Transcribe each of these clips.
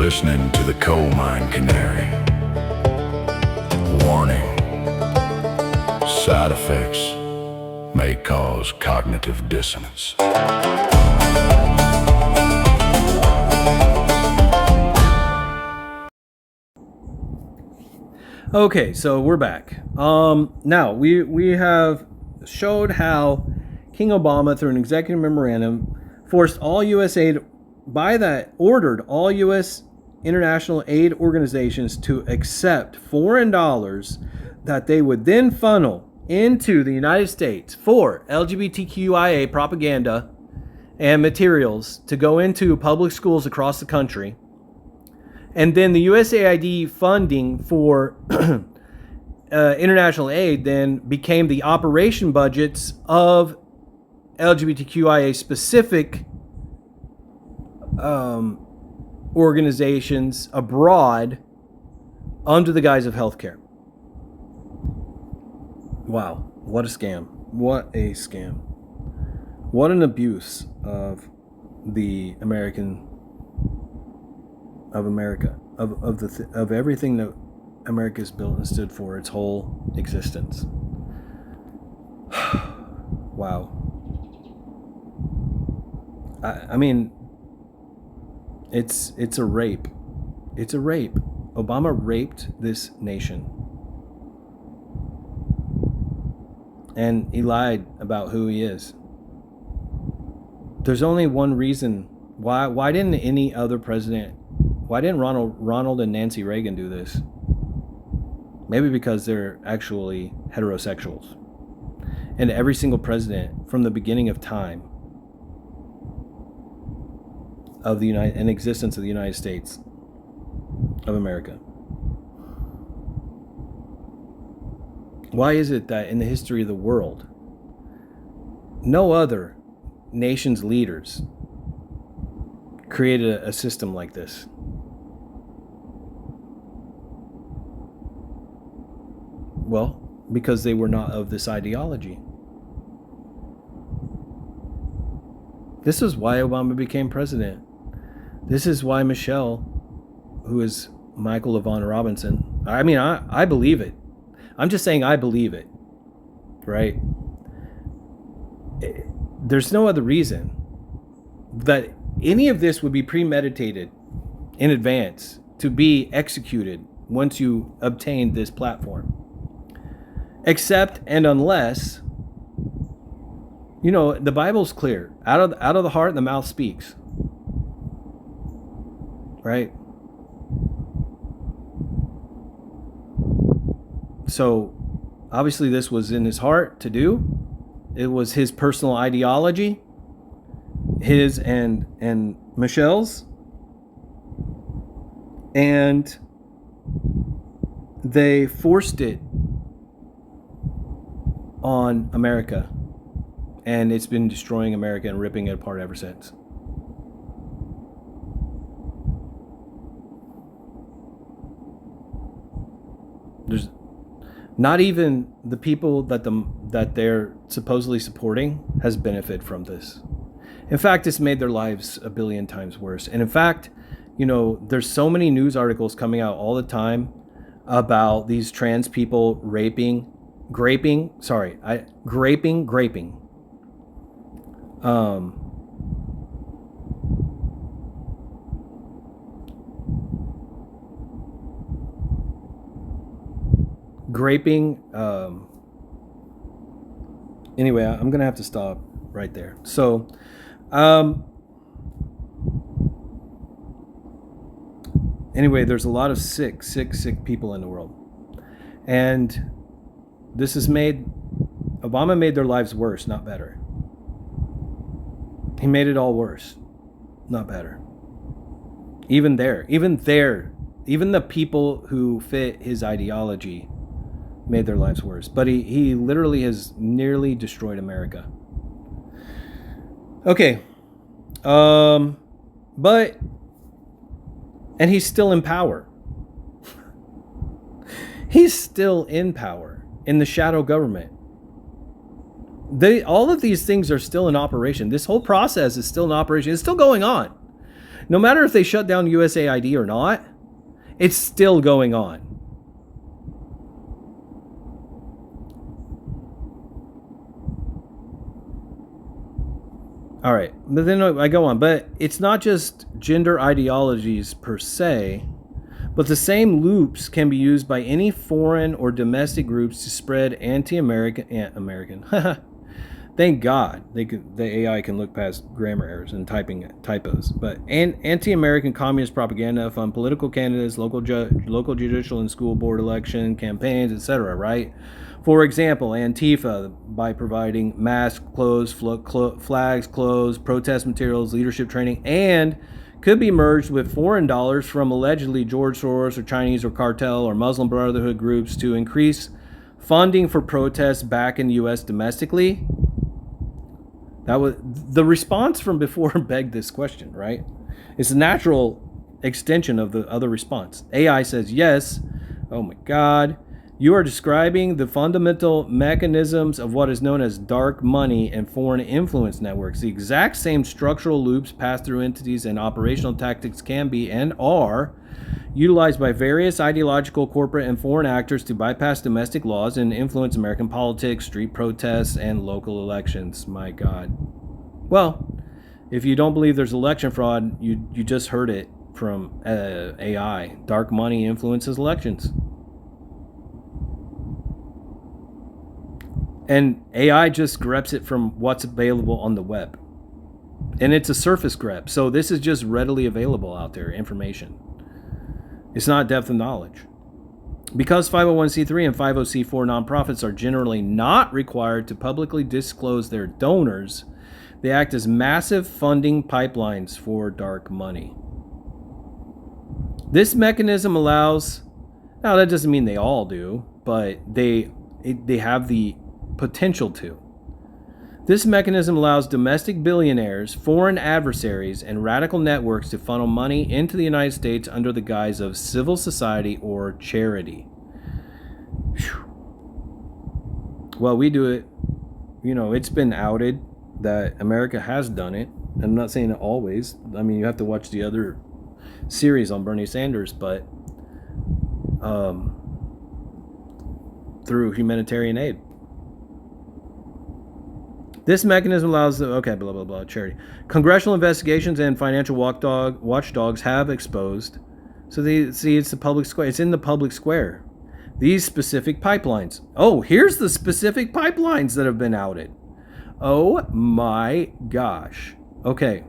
listening to the Coalmine Canary. Warning. Side effects may cause cognitive dissonance. Okay, so we're back. Now we have showed how King Obama, through an executive memorandum, forced all U.S. aid. By that, ordered all U.S. international aid organizations to accept foreign dollars that they would then funnel into the United States for LGBTQIA propaganda and materials to go into public schools across the country. And then the USAID funding for international aid then became the operation budgets of LGBTQIA specific organizations abroad under the guise of healthcare. Wow, what a scam. What a scam. What an abuse of the America, of everything that America is built and stood for its whole existence. Wow. I mean, it's a rape. It's a rape. Obama raped this nation. And he lied about who he is. There's only one reason. Why didn't any other president, why didn't Ronald and Nancy Reagan do this? Maybe because they're actually heterosexuals. And every single president from the beginning of time of the existence of the United States of America. Why is it that in the history of the world, no other nation's leaders created a system like this? Well, because they were not of this ideology. This is why Obama became president. This is why Michelle, who is Michael Yvonne Robinson, I mean, I believe it. I'm just saying I believe it, right? There's no other reason that any of this would be premeditated in advance to be executed once you obtain this platform. Except and unless, you know, the Bible's clear. Out of the heart, the mouth speaks. Right? So, obviously this was in his heart to do. It was his personal ideology, his and Michelle's. And they forced it on America. And it's been destroying America and ripping it apart ever since. There's not even the people that they're supposedly supporting has benefited from this. In fact, it's made their lives a billion times worse. And in fact, you know, there's so many news articles coming out all the time about these trans people graping. Anyway, I'm gonna have to stop right there. So anyway, there's a lot of sick people in the world, and this has Obama made their lives worse, not better. He made it all worse, not better. Even the people who fit his ideology made their lives worse. But he literally has nearly destroyed America. Okay. And he's still in power. He's still in power in the shadow government. All of these things are still in operation. This whole process is still in operation. It's still going on. No matter if they shut down USAID or not, it's still going on. All right, but then I go on. But it's not just gender ideologies per se, but the same loops can be used by any foreign or domestic groups to spread anti-American. Thank God the AI can look past grammar errors and typos. But anti-American communist propaganda, fund political candidates, local judicial and school board election campaigns, etc. Right? For example, Antifa, by providing masks, clothes, flags, clothes, protest materials, leadership training, and could be merged with foreign dollars from allegedly George Soros or Chinese or cartel or Muslim Brotherhood groups to increase funding for protests back in the U.S. domestically. That was the response from before begged this question, right? It's a natural extension of the other response. AI says yes. Oh my God. You are describing the fundamental mechanisms of what is known as dark money and foreign influence networks. The exact same structural loops, pass-through entities, and operational tactics can be and are utilized by various ideological, corporate, and foreign actors to bypass domestic laws and influence American politics, street protests, and local elections. My God. Well, if you don't believe there's election fraud, you just heard it from AI. Dark money influences elections. And AI just greps it from what's available on the web. And it's a surface grep. So this is just readily available out there, information. It's not depth of knowledge. Because 501c3 and 50c4 nonprofits are generally not required to publicly disclose their donors, they act as massive funding pipelines for dark money. This mechanism allows, now that doesn't mean they all do, but they have the potential to. This mechanism allows domestic billionaires, foreign adversaries, and radical networks to funnel money into the United States under the guise of civil society or charity. Whew. Well, we do it. You know, it's been outed that America has done it. I'm not saying it always. I mean, you have to watch the other series on Bernie Sanders, but through humanitarian aid. This mechanism allows charity. Congressional investigations and financial watchdogs have exposed. So it's the public square. It's in the public square. These specific pipelines. Oh, here's the specific pipelines that have been outed. Oh my gosh. Okay.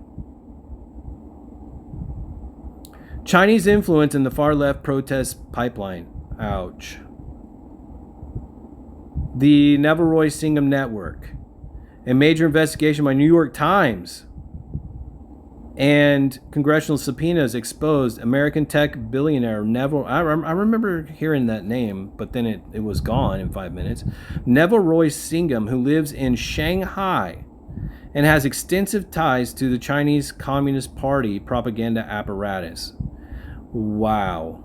Chinese influence in the far left protest pipeline. Ouch. The Neville Singham network. A major investigation by New York Times and congressional subpoenas exposed American tech billionaire Neville. I remember hearing that name, but then it was gone in 5 minutes. Neville Singham, who lives in Shanghai and has extensive ties to the Chinese Communist Party propaganda apparatus. Wow.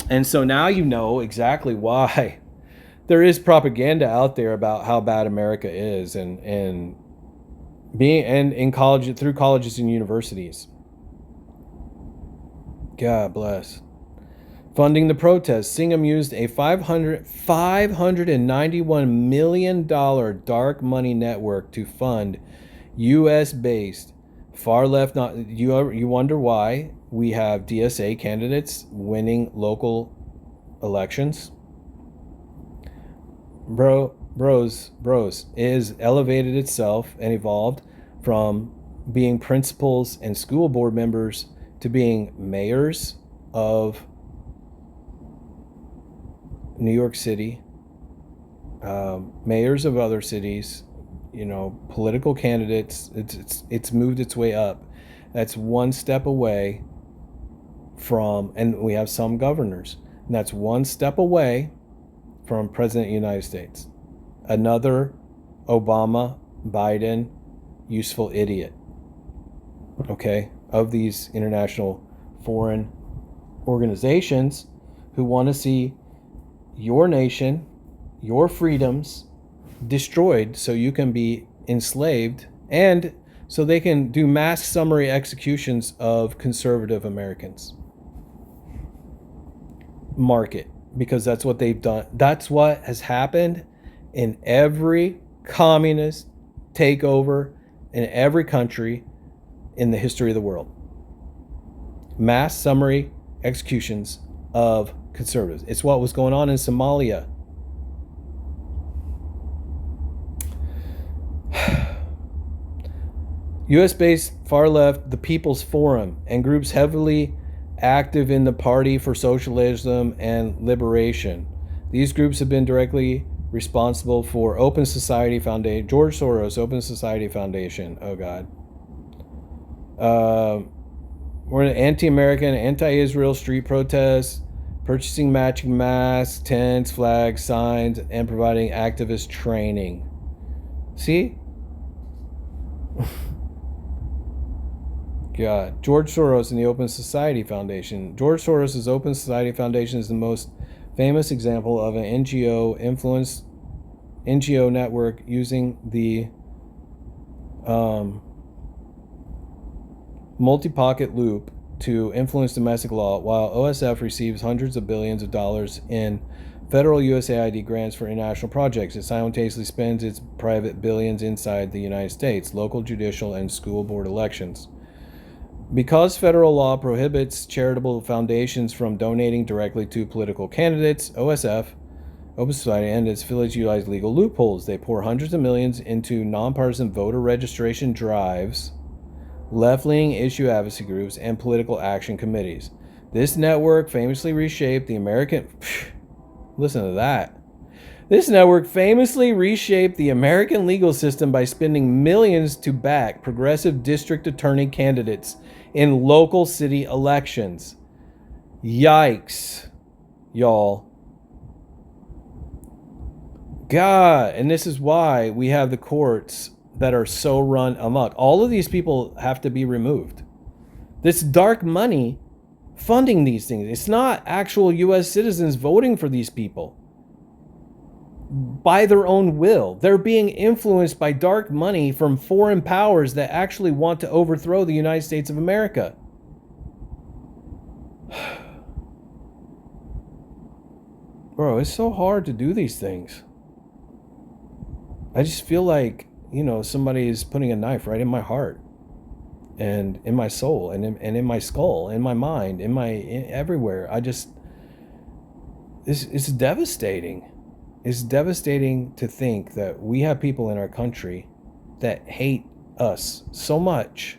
And so now you know exactly why there is propaganda out there about how bad America is and in college, through colleges and universities. God bless. Funding the protests, Singham used a $591 million dark money network to fund U.S.-based far left. You wonder why we have DSA candidates winning local elections? Bros is elevated itself and evolved from being principals and school board members to being mayors of New York City, mayors of other cities, political candidates. It's moved its way up. That's one step away from, and we have some governors, and that's one step away from President of the United States. Another Obama, Biden, useful idiot. Okay? Of these international foreign organizations who want to see your nation, your freedoms destroyed so you can be enslaved and so they can do mass summary executions of conservative Americans. Mark it, because that's what they've done. That's what has happened in every communist takeover in every country in the history of the world. Mass summary executions of conservatives. It's what was going on in Somalia. US-based far left, the People's Forum, and groups heavily active in the Party for Socialism and Liberation. These groups have been directly responsible for Open Society Foundation, George Soros, Open Society Foundation. Oh God. We're in anti-American, anti-Israel street protests, purchasing matching masks, tents, flags, signs, and providing activist training. See? God. George Soros and the Open Society Foundation. George Soros' Open Society Foundation is the most famous example of an NGO network using the multi-pocket loop to influence domestic law, while OSF receives hundreds of billions of dollars in federal USAID grants for international projects. It simultaneously spends its private billions inside the United States, local judicial and school board elections. Because federal law prohibits charitable foundations from donating directly to political candidates, OSF, Open Society, and its affiliates utilize legal loopholes. They pour hundreds of millions into nonpartisan voter registration drives, left-leaning issue advocacy groups, and political action committees. This network famously reshaped the American... Listen to that. This network famously reshaped the American legal system by spending millions to back progressive district attorney candidates in local city elections. Yikes, y'all. God, and this is why we have the courts that are so run amok. All of these people have to be removed. This dark money funding these things. It's not actual U.S. citizens voting for these people by their own will. They're being influenced by dark money from foreign powers that actually want to overthrow the United States of America. Bro, it's so hard to do these things. I just feel like, somebody is putting a knife right in my heart and in my soul and in my skull, in my mind, everywhere. It's devastating. It's devastating to think that we have people in our country that hate us so much.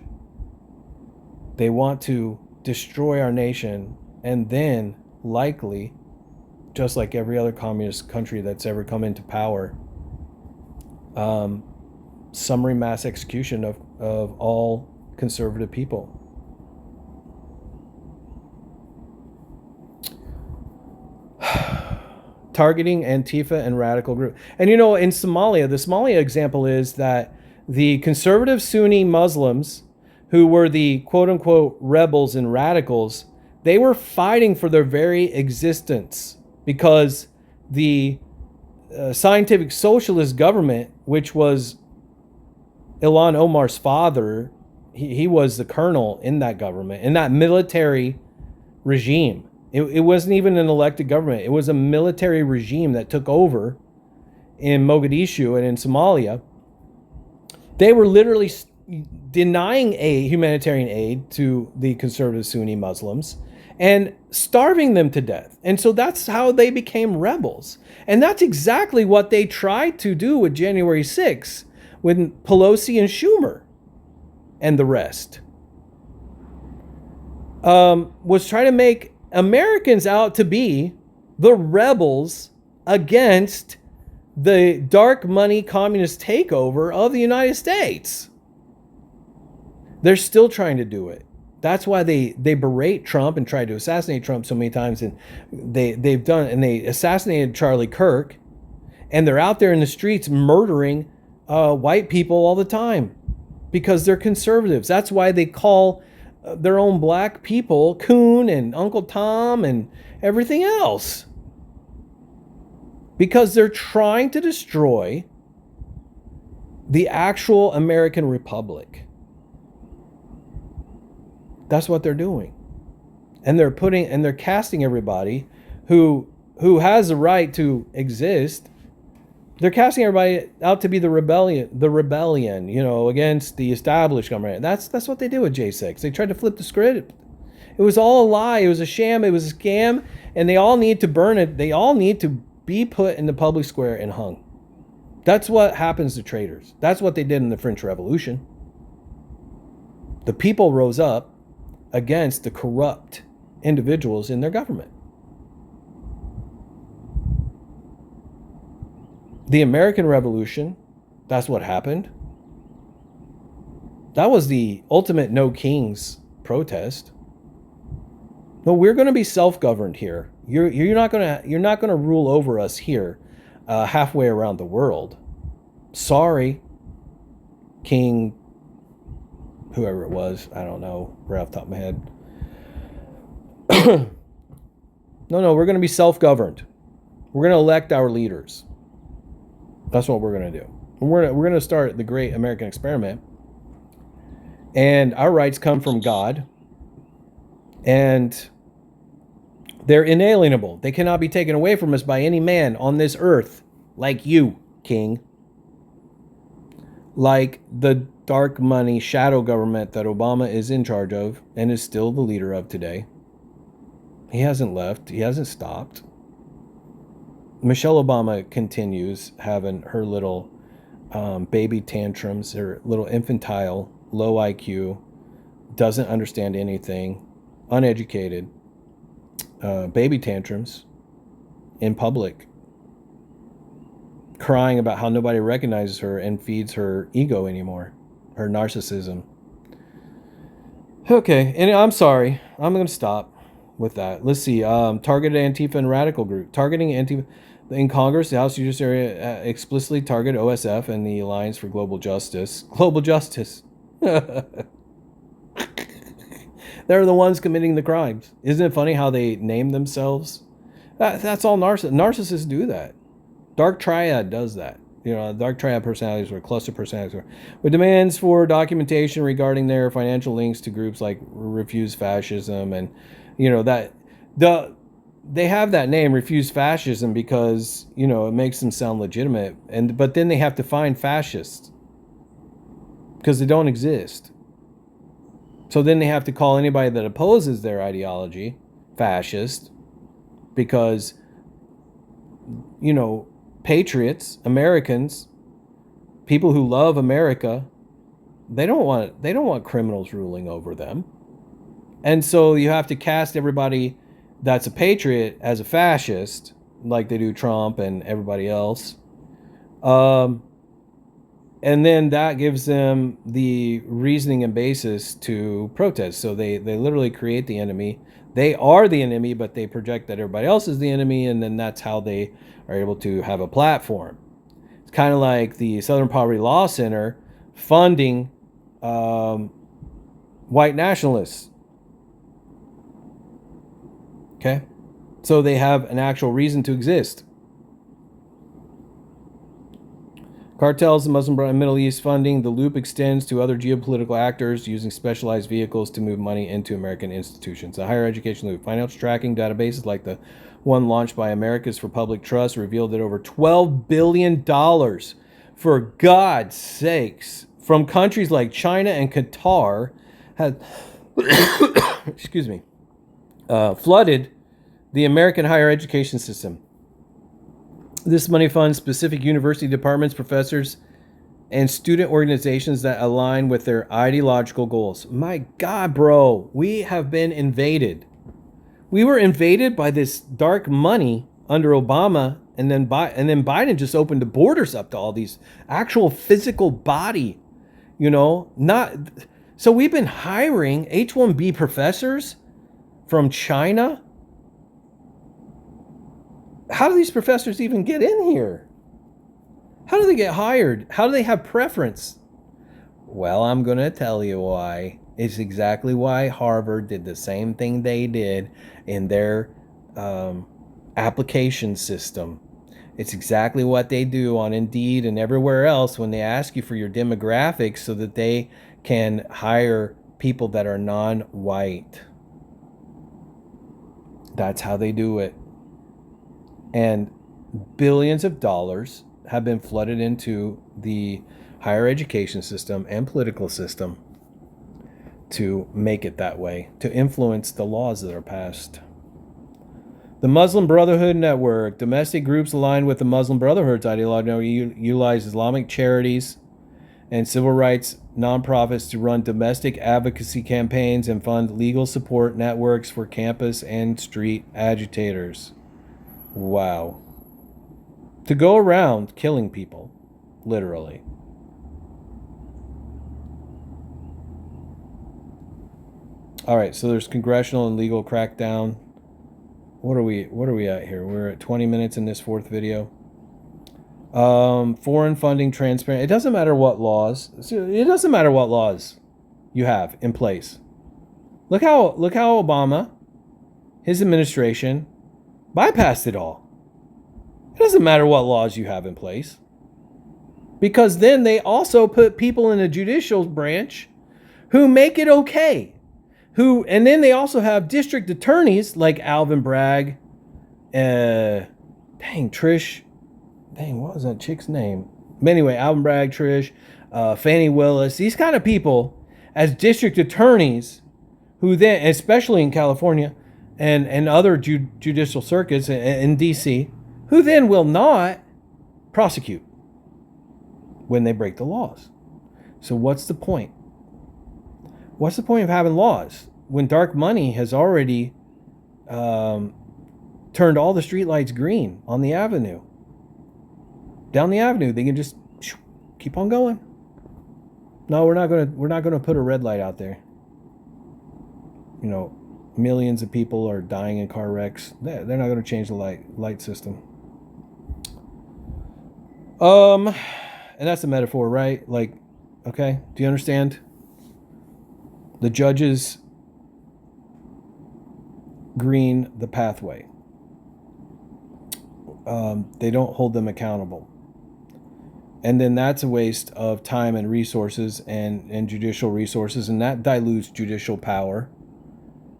They want to destroy our nation, and then likely, just like every other communist country that's ever come into power, summary mass execution of all conservative people. Targeting Antifa and radical group. And in Somalia, the Somalia example is that the conservative Sunni Muslims, who were the quote-unquote rebels and radicals, they were fighting for their very existence, because the scientific socialist government, which was Ilhan Omar's father, he was the colonel in that government, in that military regime. It wasn't even an elected government. It was a military regime that took over in Mogadishu and in Somalia. They were literally denying humanitarian aid to the conservative Sunni Muslims and starving them to death. And so that's how they became rebels. And that's exactly what they tried to do with January 6th, with Pelosi and Schumer and the rest. Was trying to make Americans out to be the rebels against the dark money communist takeover of the United States. They're still trying to do it. That's why they berate Trump and tried to assassinate Trump so many times, and they assassinated Charlie Kirk, and they're out there in the streets murdering white people all the time because they're conservatives. That's why they call their own black people Coon and Uncle Tom and everything else, because they're trying to destroy the actual American Republic. That's what they're doing. And they're casting everybody who has the right to exist. They're casting everybody out to be the rebellion, against the established government. That's what they did with J6. They tried to flip the script. It was all a lie. It was a sham. It was a scam. And they all need to burn it. They all need to be put in the public square and hung. That's what happens to traitors. That's what they did in the French Revolution. The people rose up against the corrupt individuals in their government. The American Revolution, that's what happened. That was the ultimate no kings protest. No, we're going to be self-governed here. You're not going to rule over us here, halfway around the world. Sorry, King, whoever it was, I don't know, right off the top of my head. No, we're going to be self-governed. We're going to elect our leaders. That's what we're going to do. We're going to start the great American experiment. And our rights come from God. And they're inalienable. They cannot be taken away from us by any man on this earth, like you, King. Like the dark money shadow government that Obama is in charge of and is still the leader of today. He hasn't left. He hasn't stopped. Michelle Obama continues having her little baby tantrums, her little infantile, low IQ, doesn't understand anything, uneducated, baby tantrums in public, crying about how nobody recognizes her and feeds her ego anymore, her narcissism. Okay, and I'm sorry. I'm going to stop with that. Let's see. Targeted Antifa and radical group. Targeting Antifa. In Congress, the House Judiciary explicitly targeted OSF and the Alliance for Global Justice. Global Justice. They're the ones committing the crimes. Isn't it funny how they name themselves? That's all narcissists do that. Dark Triad does that. Dark Triad personalities or cluster personalities with demands for documentation regarding their financial links to groups like Refuse Fascism, and they have that name, Refuse Fascism, because it makes them sound legitimate, but then they have to find fascists because they don't exist. So then they have to call anybody that opposes their ideology fascist, because patriots, Americans, people who love America, they don't want criminals ruling over them. And so you have to cast everybody that's a patriot as a fascist, like they do Trump and everybody else. And then that gives them the reasoning and basis to protest. So they literally create the enemy. They are the enemy, but they project that everybody else is the enemy, and then that's how they are able to have a platform. It's kind of like the Southern Poverty Law Center funding white nationalists. Okay? So they have an actual reason to exist. Cartels, the Muslim and Middle East funding. The loop extends to other geopolitical actors using specialized vehicles to move money into American institutions. The higher education loop. Financial tracking databases like the one launched by Americans for Public Trust revealed that over $12 billion, for God's sakes, from countries like China and Qatar had excuse me, flooded the American higher education system. This money funds specific university departments, professors, and student organizations that align with their ideological goals. My God, bro, we have been invaded. We were invaded by this dark money under Obama, and then Biden just opened the borders up to all these actual physical body, So we've been hiring H-1B professors from China. How do these professors even get in here? How do they get hired? How do they have preference? Well, I'm going to tell you why. It's exactly why Harvard did the same thing they did in their application system. It's exactly what they do on Indeed and everywhere else when they ask you for your demographics so that they can hire people that are non-white. That's how they do it. And billions of dollars have been flooded into the higher education system and political system to make it that way, to influence the laws that are passed. The Muslim Brotherhood Network. Domestic groups aligned with the Muslim Brotherhood's ideology utilize Islamic charities and civil rights nonprofits to run domestic advocacy campaigns and fund legal support networks for campus and street agitators. Wow. To go around killing people, literally. All right, so there's congressional and legal crackdown. What are we at here? We're at 20 minutes in this fourth video. Foreign funding transparent. It doesn't matter what laws. It doesn't matter what laws you have in place. Look how Obama, his administration, bypassed it all. It doesn't matter what laws you have in place. Because then they also put people in the judicial branch who make it okay. And then they also have district attorneys like Alvin Bragg, Trish. What was that chick's name? But anyway, Alvin Bragg, Trish, Fannie Willis, these kind of people as district attorneys who then, especially in California and other judicial circuits in DC, who then will not prosecute when they break the laws. So what's the point? What's the point of having laws when dark money has already turned all the streetlights green on the avenue? Down the avenue, they can just keep on going. No, we're not gonna put a red light out there. You know, millions of people are dying in car wrecks. They're not gonna change the light system. And that's a metaphor, right? Like, okay, do you understand? The judges green the pathway. They don't hold them accountable. And then that's a waste of time and resources and judicial resources, and that dilutes judicial power,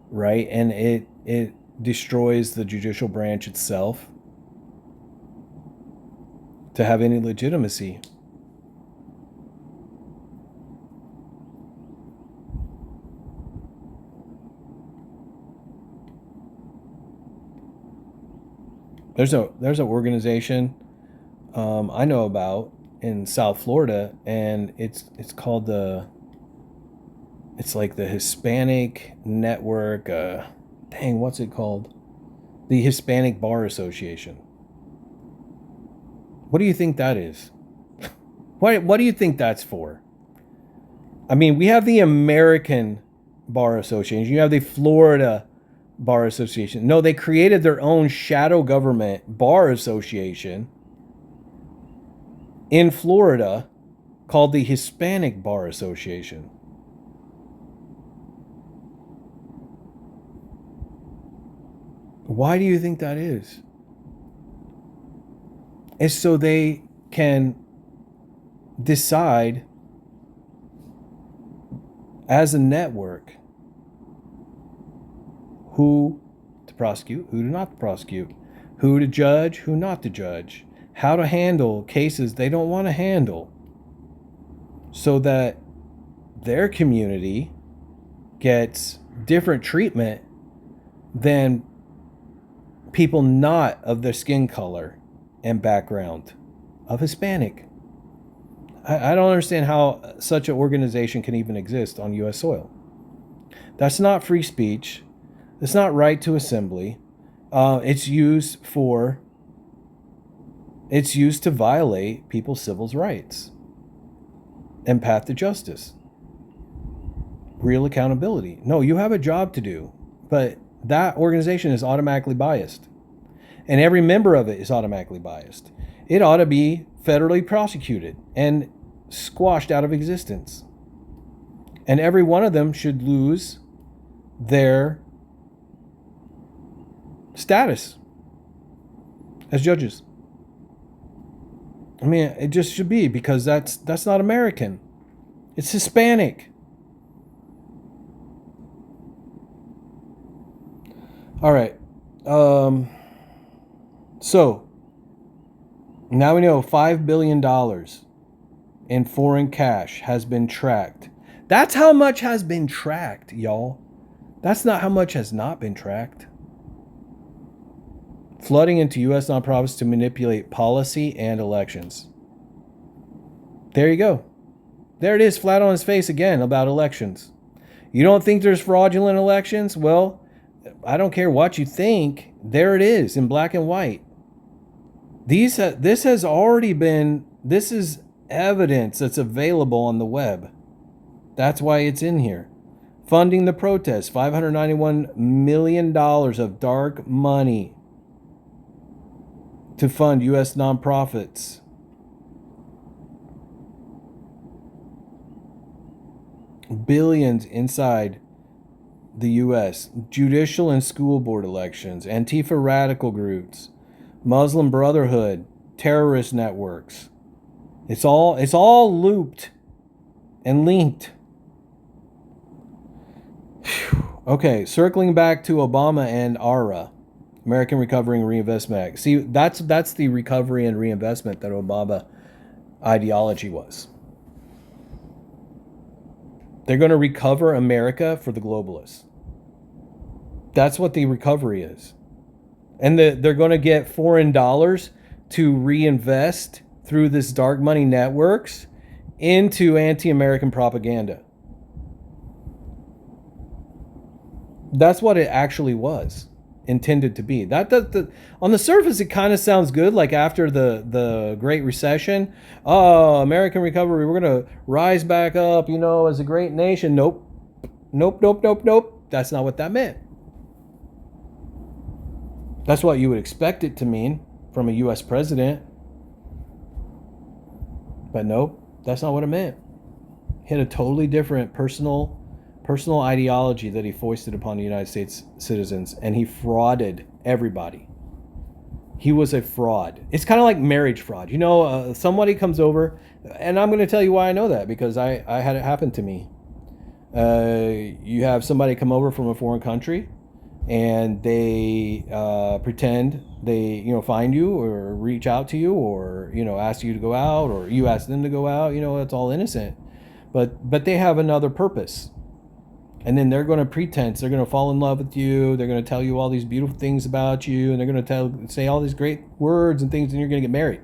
right? And it destroys the judicial branch itself to have any legitimacy. There's an organization I know about in South Florida, and it's called it's like the Hispanic Network. What's it called? The Hispanic Bar Association. What do you think that is? What do you think that's for? I mean, we have the American Bar Association. You have the Florida Bar Association. No, they created their own shadow government bar association in Florida called the Hispanic Bar Association. Why do you think that is? It's so they can decide as a network who to prosecute, who to not prosecute, who to judge, who not to judge, how to handle cases they don't want to handle, so that their community gets different treatment than people not of their skin color and background, of Hispanic. I don't understand how such an organization can even exist on U.S. soil. That's not free speech. It's not right to assembly. It's used to violate people's civil rights and path to justice. Real accountability. No, you have a job to do, but that organization is automatically biased. And every member of it is automatically biased. It ought to be federally prosecuted and squashed out of existence. And every one of them should lose their status as judges. I mean, it just should be, because that's not American. It's Hispanic. All right. So now we know $5 billion in foreign cash has been tracked. That's how much has been tracked, y'all. That's not how much has not been tracked. Flooding into U.S. nonprofits to manipulate policy and elections. There you go. There it is, flat on his face again about elections. You don't think there's fraudulent elections? Well, I don't care what you think. There it is in black and white. This has already been, this is evidence that's available on the web. That's why it's in here. Funding the protests, $591 million of dark money to fund U.S. nonprofits. Billions inside the U.S. Judicial and school board elections, Antifa radical groups, Muslim Brotherhood, terrorist networks. It's all looped and linked. Whew. Okay, circling back to Obama and ARRA, American Recovery and Reinvestment Act. See, that's the recovery and reinvestment that Obama ideology was. They're going to recover America for the globalists. That's what the recovery is. And they're going to get foreign dollars to reinvest through this dark money networks into anti-American propaganda. That's what it actually was intended to be. On the surface, it kind of sounds good, like after the Great Recession. Oh, American recovery, we're going to rise back up, as a great nation. Nope. That's not what that meant. That's what you would expect it to mean from a U.S. president. But nope, that's not what it meant. He had a totally different personal ideology that he foisted upon the United States citizens, and he frauded everybody. He was a fraud. It's kind of like marriage fraud. Somebody comes over, and I'm going to tell you why I know that, because I had it happen to me. You have somebody come over from a foreign country, and they pretend they find you or reach out to you or ask you to go out, or you ask them to go out. It's all innocent, but they have another purpose. And then they're going to pretense. They're going to fall in love with you. They're going to tell you all these beautiful things about you. And they're going to say all these great words and things, and you're going to get married.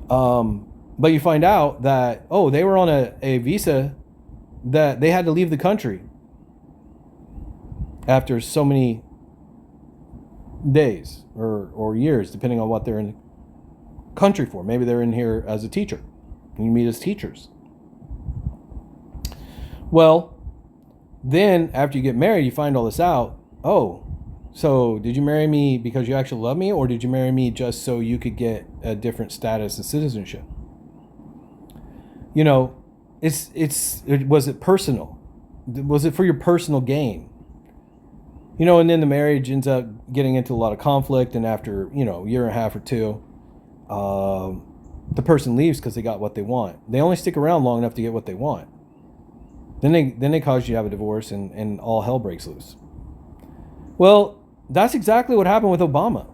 But you find out that, they were on a visa that they had to leave the country after so many days or years, depending on what they're in the country for. Maybe they're in here as a teacher. And you meet as teachers. Well, then, after you get married, you find all this out. Oh, so did you marry me because you actually love me, or did you marry me just so you could get a different status and citizenship? Was it personal? Was it for your personal gain? And then the marriage ends up getting into a lot of conflict, and after, a year and a half or two, the person leaves because they got what they want. They only stick around long enough to get what they want. Then they cause you to have a divorce, and all hell breaks loose. Well, that's exactly what happened with Obama.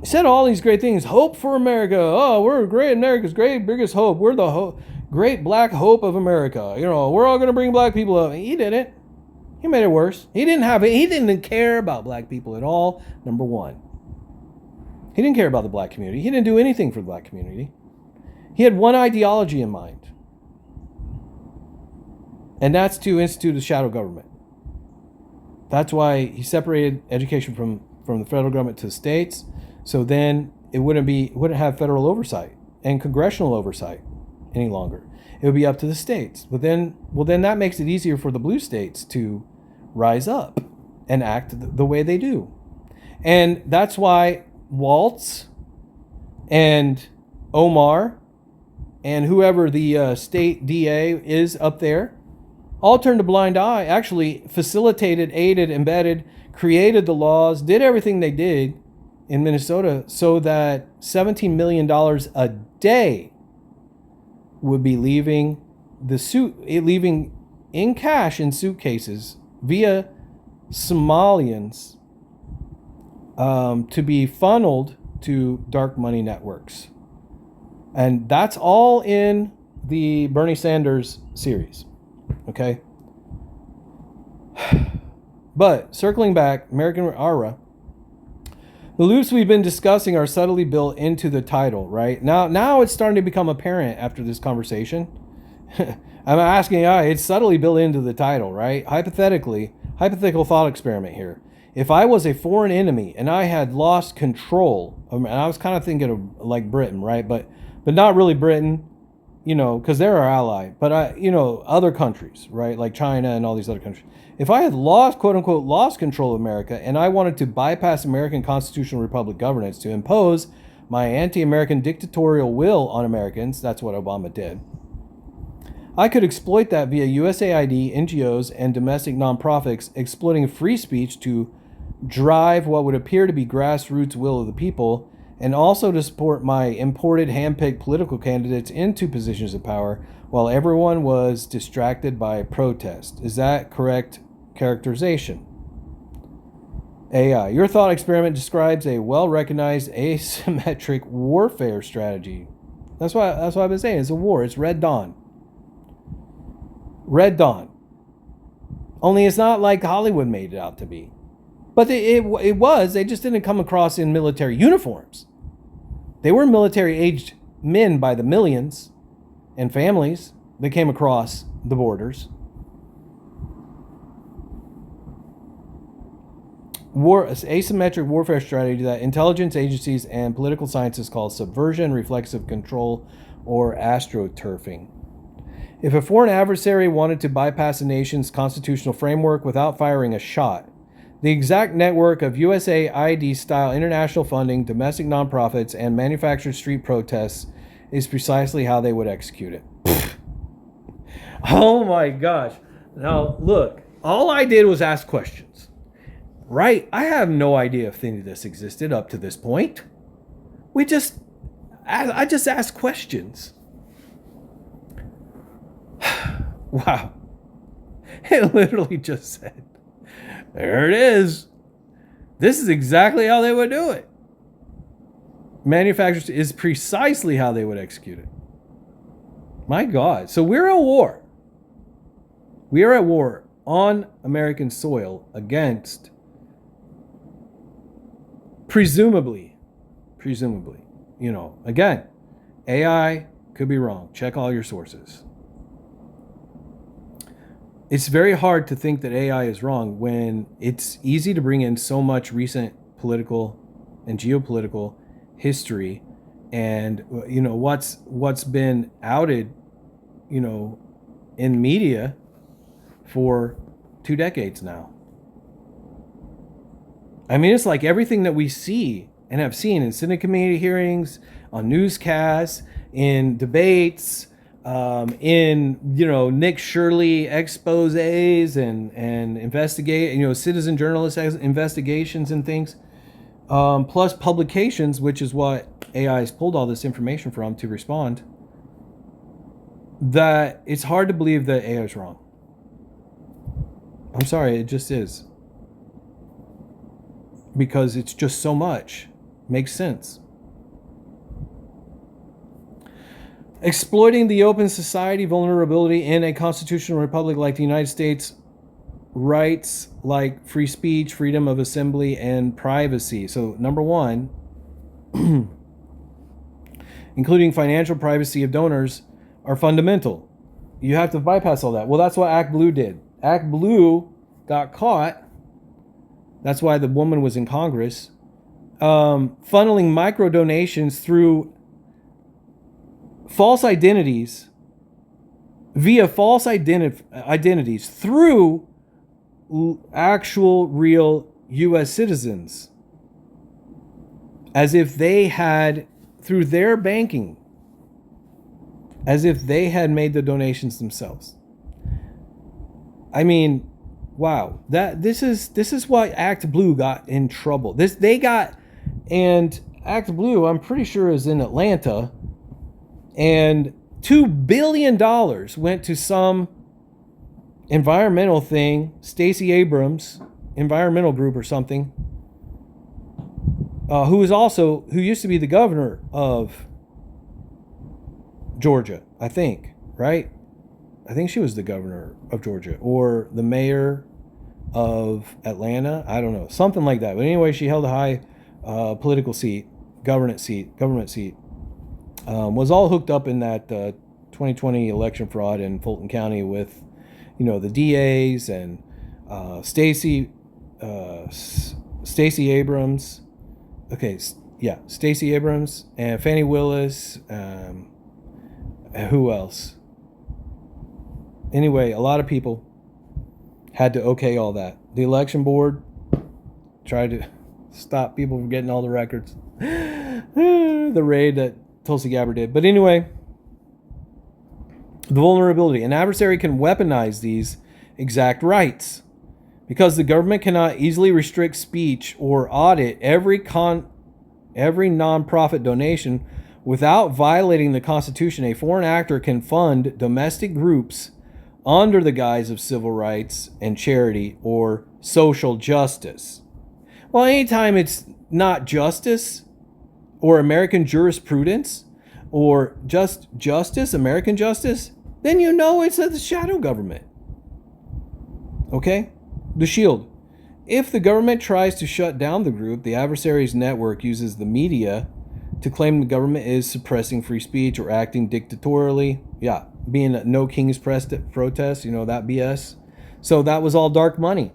He said all these great things. Hope for America. Oh, we're great. America's great, biggest hope. We're the great black hope of America. We're all going to bring black people up. He didn't. He made it worse. He didn't care about black people at all, number one. He didn't care about the black community. He didn't do anything for the black community. He had one ideology in mind. And that's to institute a shadow government. That's why he separated education from the federal government to the states. So then it wouldn't have federal oversight and congressional oversight any longer. It would be up to the states. But then that makes it easier for the blue states to rise up and act the way they do. And that's why Waltz and Omar and whoever the state DA is up there all turned a blind eye, actually facilitated, aided, embedded, created the laws, did everything they did in Minnesota so that $17 million a day would be leaving in cash in suitcases via Somalians to be funneled to dark money networks. And that's all in the Bernie Sanders series. Okay? But circling back, American ARRA, the loops we've been discussing are subtly built into the title, right? Now it's starting to become apparent after this conversation. I'm asking, it's subtly built into the title, right? Hypothetical thought experiment here. If I was a foreign enemy and I had lost control, and I was kind of thinking of like Britain, right? But not really Britain, because they're our ally. But other countries, right? Like China and all these other countries. If I had lost, quote unquote, lost control of America and I wanted to bypass American constitutional republic governance to impose my anti-American dictatorial will on Americans, that's what Obama did, I could exploit that via USAID, NGOs, and domestic nonprofits exploiting free speech to drive what would appear to be grassroots will of the people, and also to support my imported hand-picked political candidates into positions of power while everyone was distracted by protest. Is that correct characterization? AI. Your thought experiment describes a well-recognized asymmetric warfare strategy. That's what I've been saying. It's a war. It's Red Dawn. Red Dawn. Only it's not like Hollywood made it out to be. But it was. They just didn't come across in military uniforms. They were military-aged men by the millions and families that came across the borders. Asymmetric warfare strategy that intelligence agencies and political scientists call subversion, reflexive control, or astroturfing. If a foreign adversary wanted to bypass a nation's constitutional framework without firing a shot, the exact network of USAID-style international funding, domestic nonprofits, and manufactured street protests is precisely how they would execute it. Oh my gosh. Now, look, all I did was ask questions. Right? I have no idea if any of this existed up to this point. I just asked questions. Wow. It literally just said, there it is. This is exactly how they would do it. Manufacturers is precisely how they would execute it. My God. So we're at war. We are at war on American soil against, presumably, again, AI could be wrong. Check all your sources. It's very hard to think that AI is wrong when it's easy to bring in so much recent political and geopolitical history and what's been outed in media for 2 decades now. I mean, it's like everything that we see and have seen in Senate committee hearings, on newscasts, in debates, in Nick Shirley exposés and investigate citizen journalist investigations and things, plus publications, which is what AI has pulled all this information from to respond. That it's hard to believe that AI is wrong. I'm sorry, it just is, because it's just so much makes sense. Exploiting the open society vulnerability in a constitutional republic like the United States, rights like free speech, freedom of assembly, and privacy. So number one, including financial privacy of donors, are fundamental. You have to bypass all that. Well, that's what Act Blue did. Act Blue got caught. That's why the woman was in Congress, funneling micro donations through false identities, via false identities through actual real U.S. citizens, as if they had, through their banking, as if they had made the donations themselves. I mean, wow, this is why Act Blue got in trouble. And Act Blue, I'm pretty sure, is in Atlanta. And $2 billion went to some environmental thing, Stacey Abrams, environmental group or something, who used to be the governor of Georgia, I think, right? I think she was the governor of Georgia or the mayor of Atlanta. I don't know, something like that. But anyway, she held a high political seat, government seat, was all hooked up in that 2020 election fraud in Fulton County with, the DAs and Stacey Abrams. Okay, yeah, Stacey Abrams and Fannie Willis. Who else? Anyway, a lot of people had to okay all that. The election board tried to stop people from getting all the records. The raid that Tulsi Gabbard did. But anyway, the vulnerability. An adversary can weaponize these exact rights because the government cannot easily restrict speech or audit every nonprofit donation without violating the Constitution. A foreign actor can fund domestic groups under the guise of civil rights and charity or social justice. Well, anytime it's not justice or American jurisprudence or just justice, American justice, then it's a shadow government. Okay? The shield. If the government tries to shut down the group, the adversaries network uses the media to claim the government is suppressing free speech or acting dictatorially. Yeah, being a no king's protest, that BS. So that was all dark money.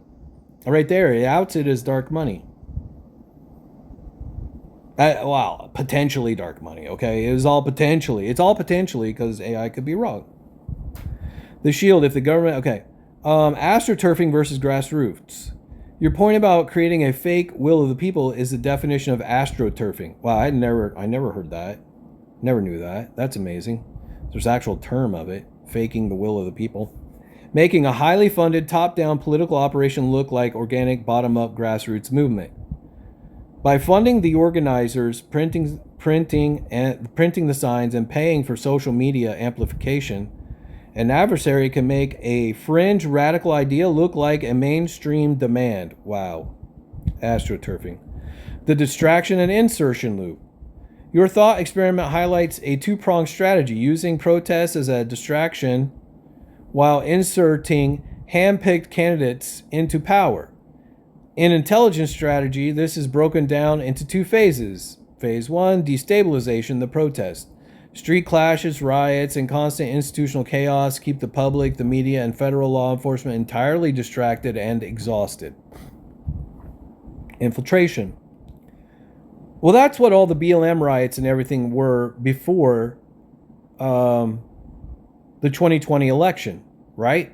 Right there, it outs it as dark money. Wow, potentially dark money, okay? It was all potentially. It's all potentially because AI could be wrong. The shield, if the government, okay. Astroturfing versus grassroots. Your point about creating a fake will of the people is the definition of astroturfing. Wow, I never heard that. Never knew that. That's amazing. There's an actual term of it, faking the will of the people. Making a highly funded top-down political operation look like organic bottom-up grassroots movement. By funding the organizers, printing the signs, and paying for social media amplification, an adversary can make a fringe radical idea look like a mainstream demand. Wow. Astroturfing. The distraction and insertion loop. Your thought experiment highlights a two-pronged strategy, using protests as a distraction while inserting hand-picked candidates into power. In intelligence strategy, this is broken down into two phases. Phase 1, destabilization, the protest. Street clashes, riots, and constant institutional chaos keep the public, the media, and federal law enforcement entirely distracted and exhausted. Infiltration. Well, that's what all the BLM riots and everything were before the 2020 election, right?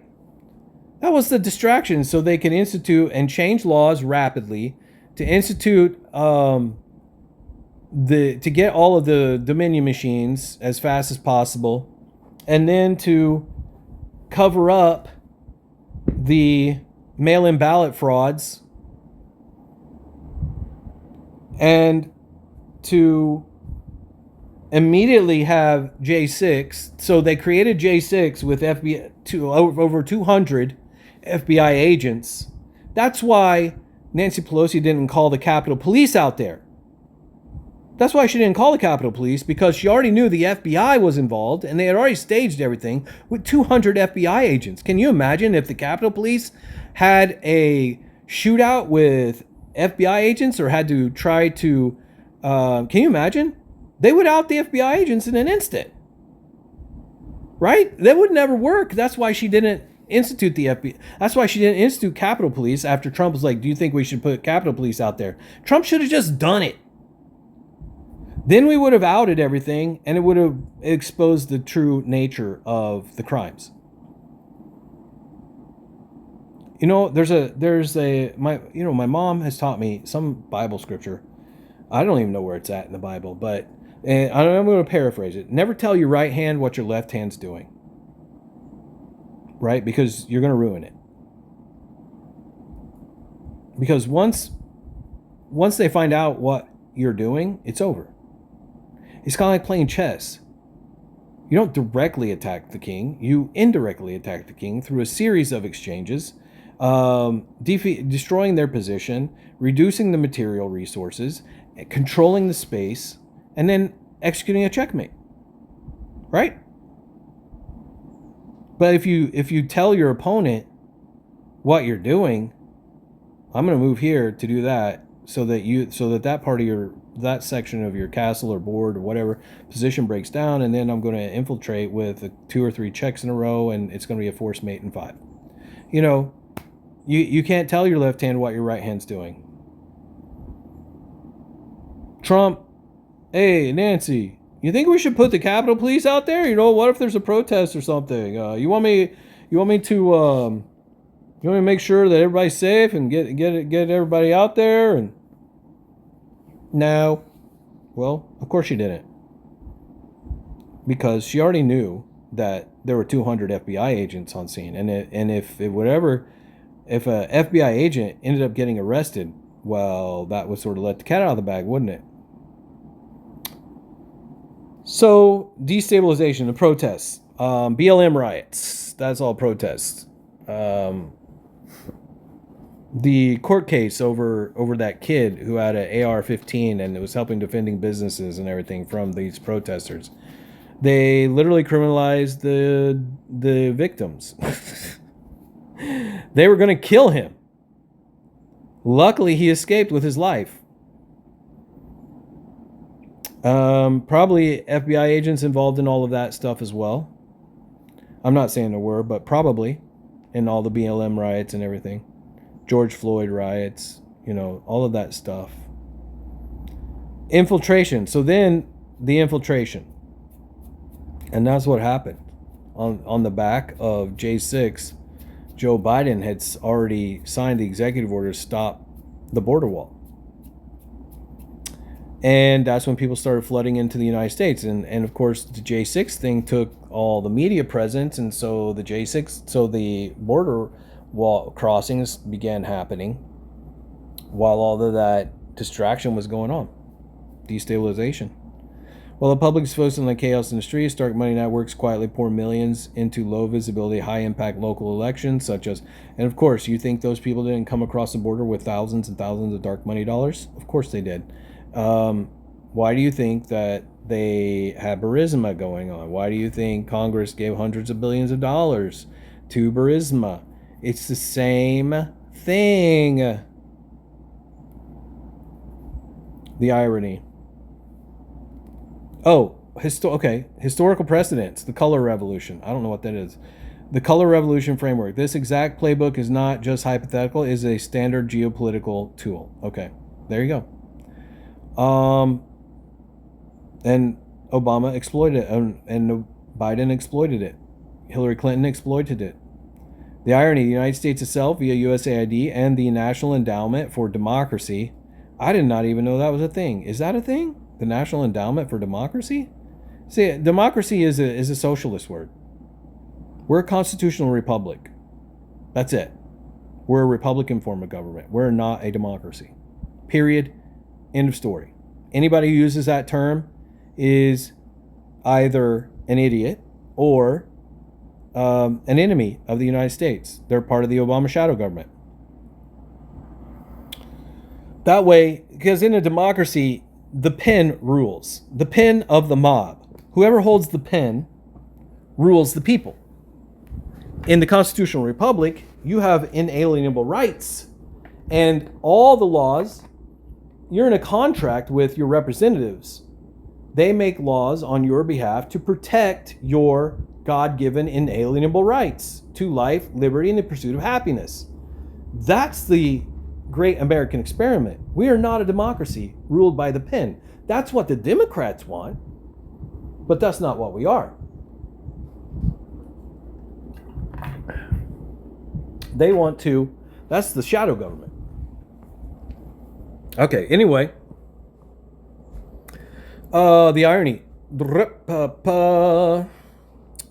That was the distraction so they could institute and change laws rapidly to institute to get all of the Dominion machines as fast as possible, and then to cover up the mail-in ballot frauds, and to immediately have J6. So they created J6 with over 200 FBI agents. That's why Nancy Pelosi didn't call the Capitol Police out there. That's why she didn't call the Capitol Police, because she already knew the FBI was involved and they had already staged everything with 200 FBI agents. Can you imagine if the Capitol Police had a shootout with FBI agents or had to try to, can you imagine? They would out the FBI agents in an instant. Right? That would never work. That's why she didn't institute the FBI. That's why she didn't institute Capitol Police after Trump was like, do you think we should put Capitol Police out there? Trump should have just done it. Then we would have outed everything and it would have exposed the true nature of the crimes. My mom has taught me some Bible scripture. I don't even know where it's at in the Bible, but I'm going to paraphrase it. Never tell your right hand what your left hand's doing. Right? Because you're going to ruin it. Because once they find out what you're doing, it's over. It's kind of like playing chess. You don't directly attack the king. You indirectly attack the king through a series of exchanges destroying their position, reducing the material resources, controlling the space, and then executing a checkmate. Right? But if you tell your opponent what you're doing, I'm going to move here to do that, so that part of that section of your castle or board or whatever position breaks down, and then I'm going to infiltrate with 2 or 3 checks in a row, and it's going to be a force mate in 5. You know, you can't tell your left hand what your right hand's doing. Trump, hey, Nancy, you think we should put the Capitol Police out there? You know, what if there's a protest or something? You want me to make sure that everybody's safe and get everybody out there? And no, well, of course she didn't, because she already knew that there were 200 FBI agents on scene, and if a FBI agent ended up getting arrested, well, that would sort of let the cat out of the bag, wouldn't it? So, destabilization, the protests, BLM riots, that's all protests. The court case over that kid who had an AR-15 and it was helping defending businesses and everything from these protesters. They literally criminalized the victims. They were going to kill him. Luckily, he escaped with his life. Probably FBI agents involved in all of that stuff as well. I'm not saying there were, but probably in all the BLM riots and everything. George Floyd riots, you know, all of that stuff. Infiltration. So then the infiltration. And that's what happened. On the back of J6, Joe Biden had already signed the executive order to stop the border wall. And that's when people started flooding into the United States. And of course, the J6 thing took all the media presence. And so the border wall crossings began happening while all of that distraction was going on. Destabilization. While the public is focused on the chaos in the streets, dark money networks quietly pour millions into low visibility, high impact local elections, such as, and of course, you think those people didn't come across the border with thousands and thousands of dark money dollars? Of course they did. Why do you think that they had Burisma going on? Why do you think Congress gave hundreds of billions of dollars to Burisma? It's the same thing. The irony. Oh, historical precedents. The color revolution. I don't know what that is. The color revolution framework. This exact playbook is not just hypothetical. It is a standard geopolitical tool. Okay, there you go. And Obama exploited it, and Biden exploited it. Hillary Clinton exploited it. The irony, the United States itself, via USAID and the National Endowment for Democracy. I did not even know that was a thing. Is that a thing? The National Endowment for Democracy? See, democracy is a socialist word. We're a constitutional republic. That's it. We're a republican form of government. We're not a democracy. Period. End of story. Anybody who uses that term is either an idiot or an enemy of the United States. They're part of the Obama shadow government. That way, because in a democracy, the pen rules. The pen of the mob. Whoever holds the pen rules the people. In the constitutional republic, you have inalienable rights. And all the laws, you're in a contract with your representatives. They make laws on your behalf to protect your God-given inalienable rights to life, liberty, and the pursuit of happiness. That's the great American experiment. We are not a democracy ruled by the pen. That's what the Democrats want, but that's not what we are. They want to, that's the shadow government. Okay, anyway. The irony.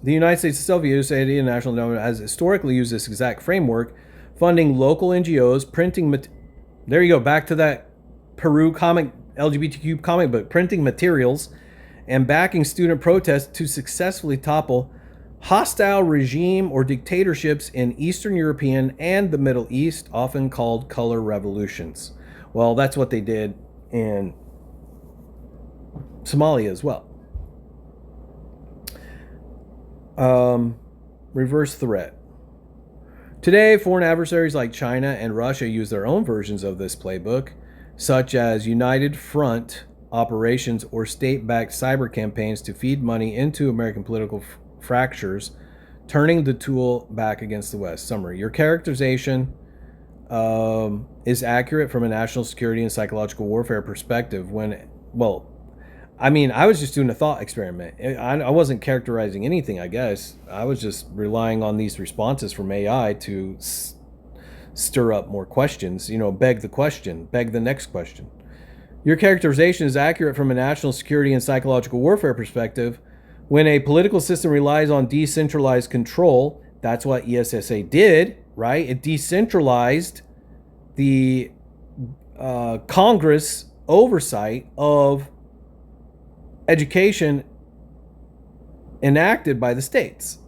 The United States itself, USAID and National Endowment, has historically used this exact framework, funding local NGOs, printing... There you go, back to that Peru LGBTQ comic book, printing materials and backing student protests to successfully topple hostile regime or dictatorships in Eastern European and the Middle East, often called color revolutions. Well, that's what they did in Somalia as well. Reverse threat. Today, foreign adversaries like China and Russia use their own versions of this playbook, such as United Front operations or state-backed cyber campaigns to feed money into American political fractures, turning the tool back against the West. Summary. Your characterization is accurate from a national security and psychological warfare perspective I was just doing a thought experiment. I wasn't characterizing anything, I guess. I was just relying on these responses from AI to stir up more questions, beg the next question. Your characterization is accurate from a national security and psychological warfare perspective. When a political system relies on decentralized control, that's what ESSA did, right? It decentralized the Congress oversight of education enacted by the states.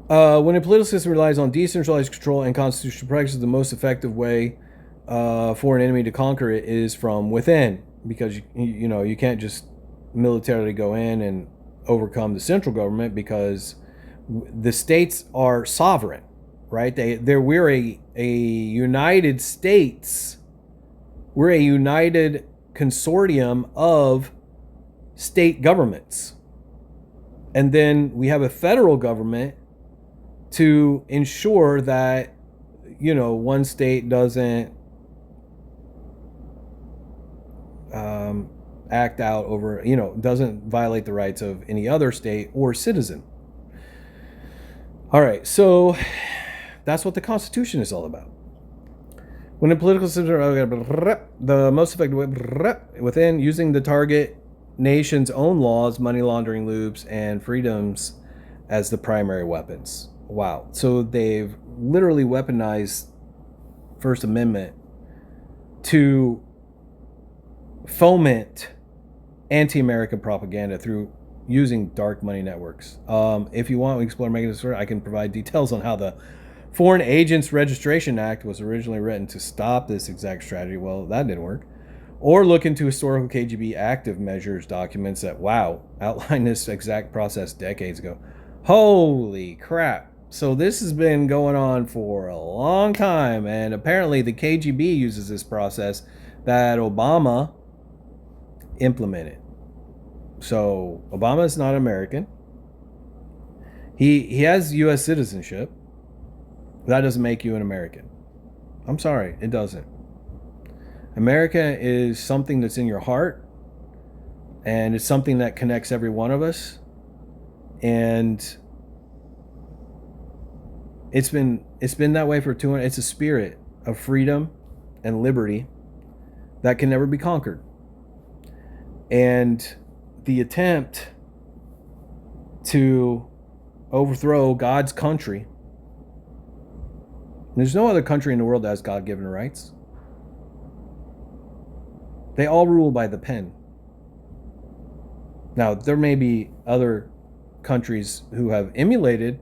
When a political system relies on decentralized control and constitutional practices, the most effective way for an enemy to conquer it is from within, because you can't just militarily go in and overcome the central government, because the states are sovereign, right? We're a United States. We're a united consortium of state governments, and then we have a federal government to ensure that one state doesn't act out over doesn't violate the rights of any other state or citizen. All right, so that's what the Constitution is all about. When a political system, the most effective way within using the target nation's own laws, money laundering loops, and freedoms as the primary weapons. Wow. So they've literally weaponized First Amendment to foment anti-American propaganda through using dark money networks. If you want to explore mechanisms, I can provide details on how the Foreign Agents Registration Act was originally written to stop this exact strategy. Well, that didn't work. Or look into historical KGB active measures documents that, outline this exact process decades ago. Holy crap. So this has been going on for a long time, and apparently the KGB uses this process that Obama implemented. So Obama is not American. He has U.S. citizenship. That doesn't make you an American. I'm sorry, it doesn't. America is something that's in your heart, and it's something that connects every one of us. And it's been that way for 200. It's a spirit of freedom and liberty that can never be conquered. And the attempt to overthrow God's country. There's no other country in the world that has God-given rights. They all rule by the pen. Now, there may be other countries who have emulated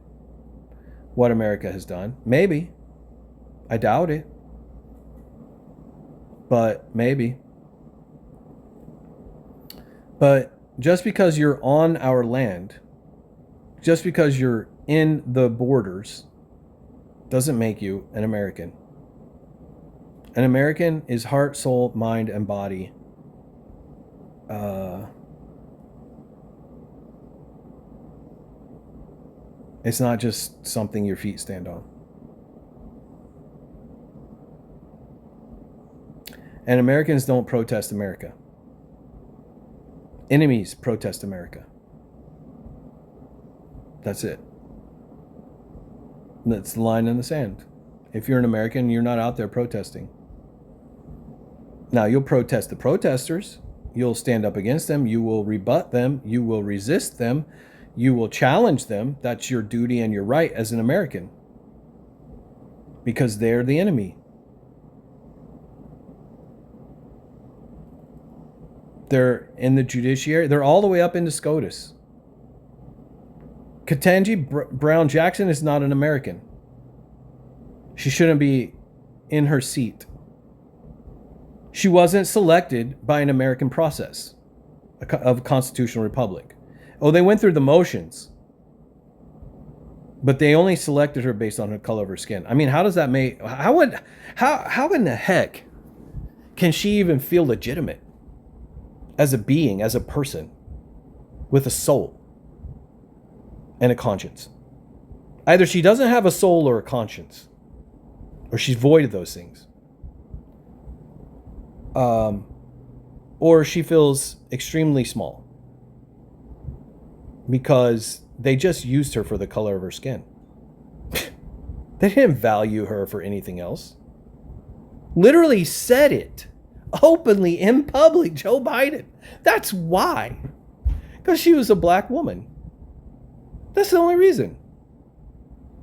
what America has done. Maybe. I doubt it. But maybe. But just because you're on our land, just because you're in the borders, doesn't make you an American. An American is heart, soul, mind, and body. It's not just something your feet stand on. And Americans don't protest America. Enemies protest America. That's it. That's the line in the sand. If you're an American, you're not out there protesting. Now, you'll protest the protesters. You'll stand up against them. You will rebut them. You will resist them. You will challenge them. That's your duty and your right as an American. Because they're the enemy. They're in the judiciary. They're all the way up into SCOTUS. Ketanji Brown Jackson is not an American. She shouldn't be in her seat. She wasn't selected by an American process of a constitutional republic. Oh, they went through the motions, but they only selected her based on the color of her skin. I mean, how does that make, how in the heck can she even feel legitimate as a being, as a person with a soul and a conscience? Either she doesn't have a soul or a conscience, or she's void of those things. Or she feels extremely small because they just used her for the color of her skin. They didn't value her for anything else. Literally said it openly in public, Joe Biden. That's why. Because she was a black woman. That's the only reason.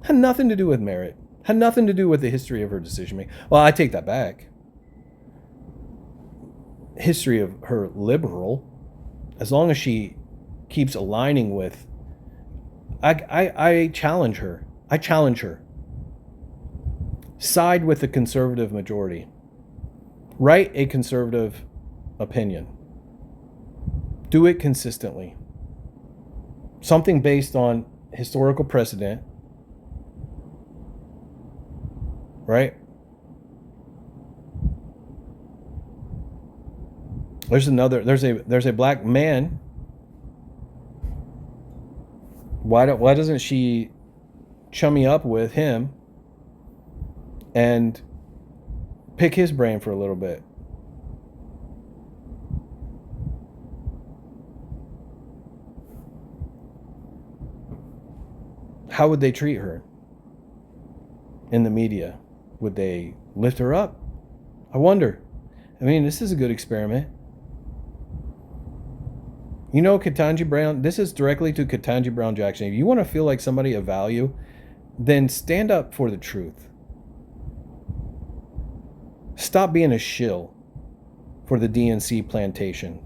Had nothing to do with merit. Had nothing to do with the history of her decision making. Well, I take that back. History of her liberal, as long as she keeps aligning with, I challenge her. I challenge her. Side with the conservative majority. Write a conservative opinion. Do it consistently. Something based on historical precedent. Right? There's a black man. Why doesn't she chummy up with him and pick his brain for a little bit? How would they treat her in the media? Would they lift her up? I wonder. I mean, this is a good experiment. You know, Ketanji Brown, this is directly to Ketanji Brown Jackson. If you want to feel like somebody of value, then stand up for the truth. Stop being a shill for the DNC plantation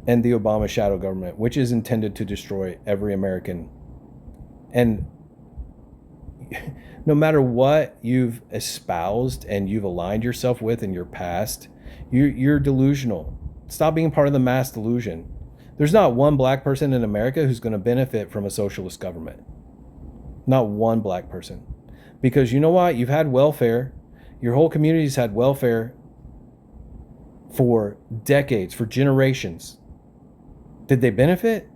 and the Obama shadow government, which is intended to destroy every American. And no matter what you've espoused and you've aligned yourself with in your past, you're delusional. Stop being part of the mass delusion. There's not one black person in America who's going to benefit from a socialist government. Not one black person. Because you know what? You've had welfare. Your whole community's had welfare for decades, for generations. Did they benefit?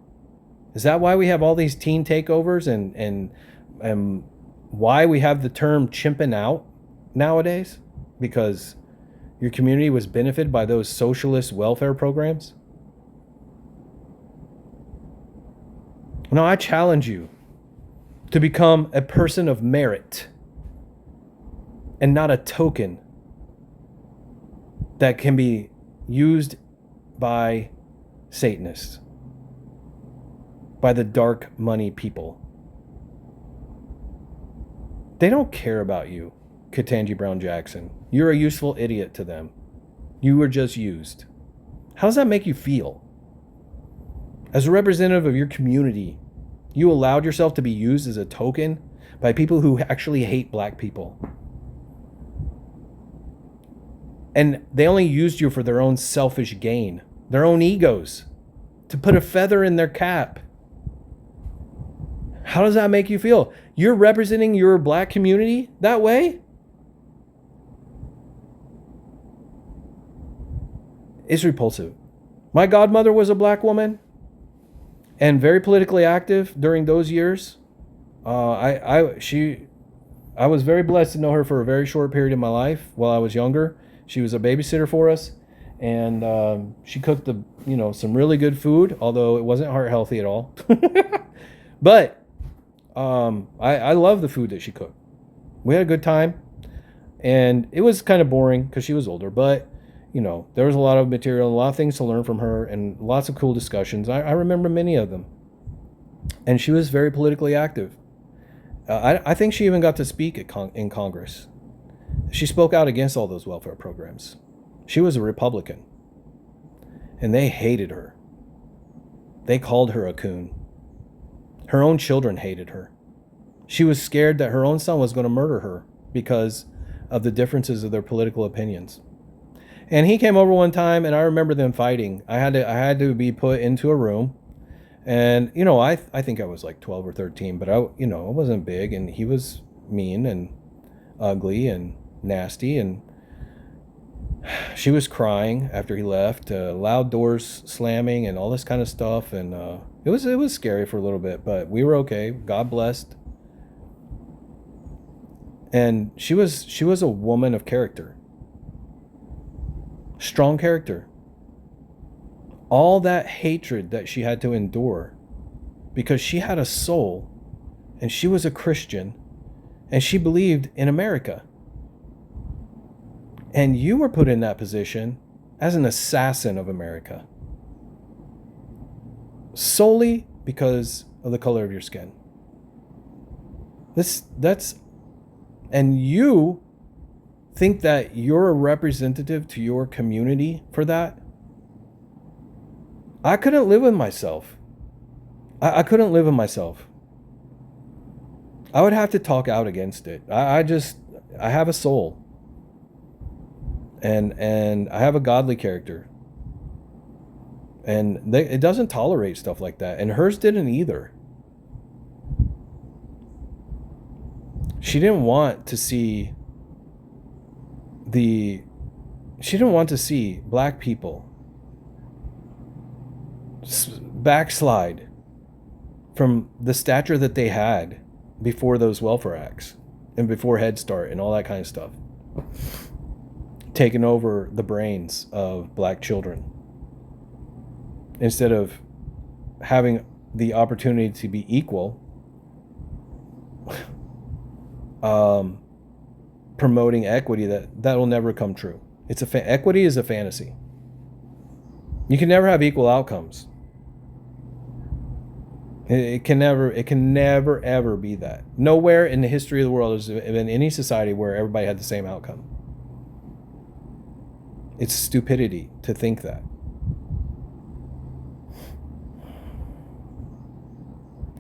Is that why we have all these teen takeovers and why we have the term chimping out nowadays? Because your community was benefited by those socialist welfare programs? No, I challenge you to become a person of merit and not a token that can be used by Satanists, by the dark money people. They don't care about you, Ketanji Brown Jackson. You're a useful idiot to them. You were just used. How does that make you feel? As a representative of your community, you allowed yourself to be used as a token by people who actually hate black people. And they only used you for their own selfish gain, their own egos, to put a feather in their cap. How does that make you feel? You're representing your black community that way? It's repulsive. My godmother was a black woman and very politically active during those years. I was very blessed to know her for a very short period of my life while I was younger. She was a babysitter for us, and she cooked some really good food, although it wasn't heart healthy at all. But I love the food that she cooked. We had a good time, and it was kind of boring because she was older, but there was a lot of material, a lot of things to learn from her, and lots of cool discussions. I remember many of them. And she was very politically active. I think she even got to speak in Congress. She spoke out against all those welfare programs. She was a Republican. And they hated her. They called her a coon. Her own children hated her. She was scared that her own son was going to murder her because of the differences of their political opinions. And he came over one time, and I remember them fighting. I had to be put into a room, and you know, I think I was like 12 or 13, but I wasn't big, and he was mean and ugly and nasty, and she was crying after he left, loud doors slamming and all this kind of stuff, and it was scary for a little bit, but we were okay. God blessed. And she was a woman of character. Strong character. All that hatred that she had to endure because she had a soul and she was a Christian and she believed in America. And you were put in that position as an assassin of America. Solely because of the color of your skin. And you think that you're a representative to your community for that? I couldn't live with myself. I couldn't live with myself. I would have to talk out against it. I have a soul. And I have a godly character. And it doesn't tolerate stuff like that. And hers didn't either. She didn't want to see black people backslide from the stature that they had before those welfare acts and before Head Start and all that kind of stuff, taking over the brains of black children instead of having the opportunity to be equal. Promoting equity that will never come true. Equity is a fantasy. You can never have equal outcomes. It can never ever be that. Nowhere in the history of the world has there been any society where everybody had the same outcome. It's stupidity to think that.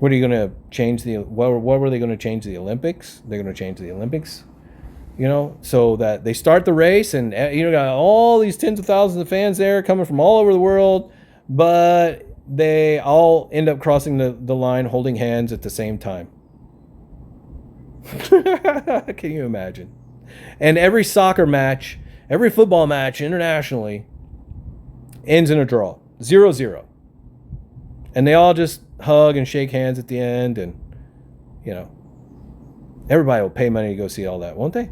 What are you going to change what were they going to change the Olympics? They're going to change the Olympics, so that they start the race and, got all these tens of thousands of fans there coming from all over the world, but they all end up crossing the line holding hands at the same time. Can you imagine? And every soccer match, every football match internationally ends in a draw, 0-0. And they all just hug and shake hands at the end, and everybody will pay money to go see all that, won't they?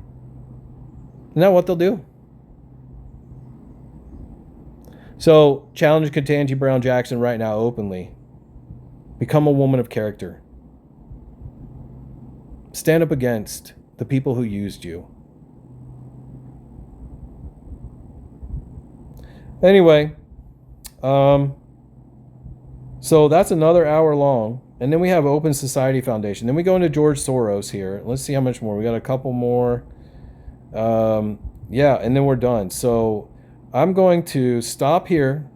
Isn't that what they'll do? So challenge Ketanji Brown Jackson right now openly. Become a woman of character. Stand up against the people who used you. Anyway, so that's another hour long. And then we have Open Society Foundation. Then we go into George Soros here. Let's see how much more. We got a couple more. Yeah, and then we're done. So I'm going to stop here.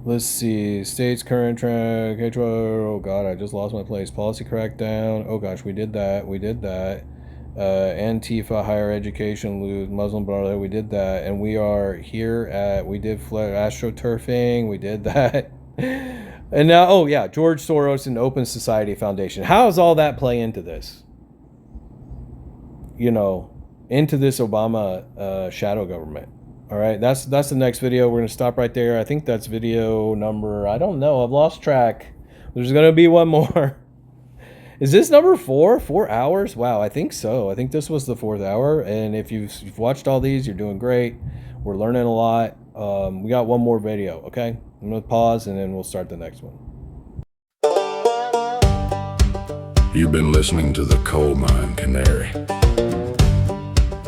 Let's see. States current track. Oh, God, I just lost my place. Policy crackdown. Oh, gosh, we did that. Antifa, higher education, lose Muslim Brotherhood, we did that, and we are here we did Astroturfing, we did that, and now, George Soros and Open Society Foundation. How does all that play into this? Into this Obama shadow government. All right, that's the next video. We're gonna stop right there. I think that's video number, I don't know, I've lost track. There's gonna be one more. Is this number 4? 4 hours? Wow, I think so. I think this was the 4th hour. And if you've watched all these, you're doing great. We're learning a lot. We got one more video, okay? I'm going to pause and then we'll start the next one. You've been listening to the Coalmine Canary.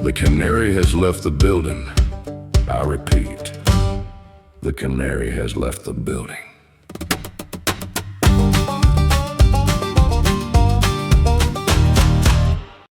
The canary has left the building. I repeat, the canary has left the building.